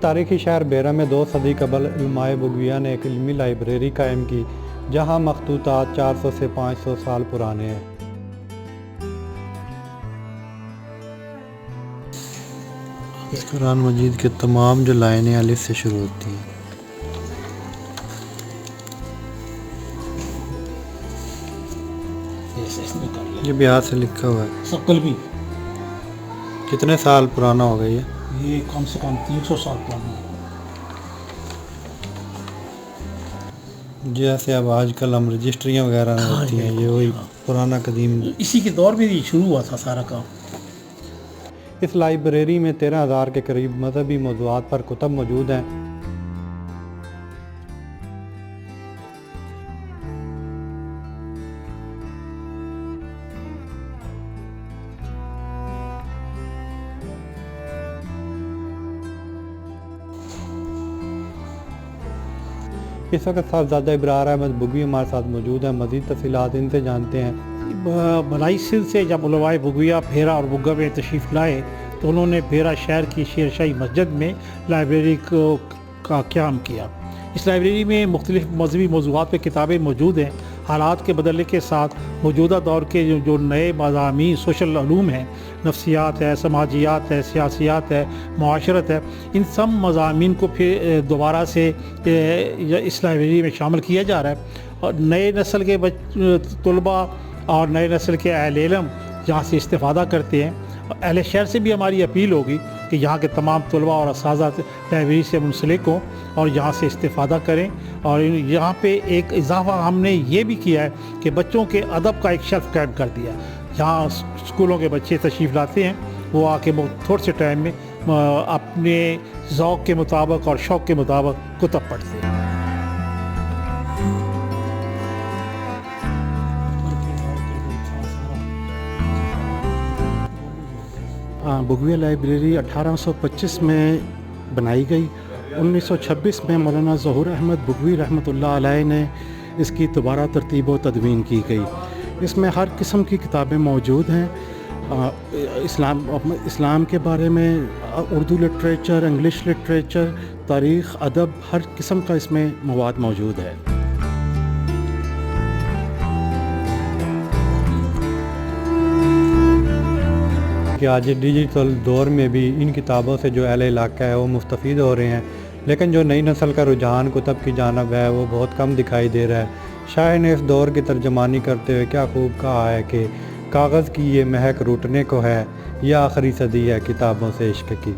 تاریخی شہر بیرہ میں 2 صدی قبل علماء بغویہ نے ایک علمی لائبریری قائم کی جہاں مخطوطات 400 سے 500 سال پرانے ہیں۔ اس قرآن مجید کے تمام جو لائنیں الف سے شروع ہوتی ہیں۔ یہ بھی ہاتھ سے لکھا ہوا ہے، سب قلبی۔ کتنے سال پرانا ہوگا یہ کم سے کم 300 سال پرانا ہے۔ جیسے اب آج کل ہم رجسٹریاں وغیرہ میں ہوتی ہیں، یہ وہی پرانا قدیم۔ اسی کے دور میں یہ شروع ہوا تھا سارا کام۔ اس لائبریری میں 13,000 کے قریب مذہبی موضوعات پر کتب موجود ہیں۔ اس وقت صاحبزادہ ابرار احمد بغوی ہمارے ساتھ موجود ہیں، مزید تفصیلات ان سے جانتے ہیں۔ بلائی سندھ سے جب علماء بغویہ بھیرا اور بگا میں تشریف لائے تو انہوں نے بھیرا شہر کی شیر شاہی مسجد میں لائبریری کا قیام کیا۔ اس لائبریری میں مختلف مذہبی موضوعات پہ کتابیں موجود ہیں۔ حالات کے بدلنے کے ساتھ موجودہ دور کے جو نئے مضامین سوشل علوم ہیں، نفسیات ہے، سماجیات ہے، سیاسیات ہے، معاشرت ہے، ان سب مضامین کو پھر دوبارہ سے اس لائبریری میں شامل کیا جا رہا ہے، اور نئے نسل کے طلباء اور نئے نسل کے اہل علم یہاں سے استفادہ کرتے ہیں۔ اہل شہر سے بھی ہماری اپیل ہوگی کہ یہاں کے تمام طلباء اور اساتذہ لائبریری سے منسلک ہوں اور یہاں سے استفادہ کریں۔ اور یہاں پہ ایک اضافہ ہم نے یہ بھی کیا ہے کہ بچوں کے ادب کا ایک شیلف قائم کر دیا۔ یہاں اسکولوں کے بچے تشریف لاتے ہیں، وہ آ کے تھوڑے سے ٹائم میں اپنے ذوق کے مطابق اور شوق کے مطابق کتب پڑھتے ہیں۔ بغویہ لائبریری 1825 میں بنائی گئی۔ 1926 میں مولانا ظہور احمد بغوی رحمۃ اللہ علیہ نے اس کی دوبارہ ترتیب و تدوین کی گئی۔ اس میں ہر قسم کی کتابیں موجود ہیں، اسلام کے بارے میں، اردو لٹریچر، انگلش لٹریچر، تاریخ، ادب، ہر قسم کا اس میں مواد موجود ہے۔ کہ آج ڈیجیٹل دور میں بھی ان کتابوں سے جو اہل علاقہ ہے وہ مستفید ہو رہے ہیں، لیکن جو نئی نسل کا رجحان کتب کی جانب ہے وہ بہت کم دکھائی دے رہا ہے۔ شاعر نے اس دور کی ترجمانی کرتے ہوئے کیا خوب کہا ہے کہ کاغذ کی یہ مہک روٹنے کو ہے، یہ آخری صدی ہے کتابوں سے عشق کی۔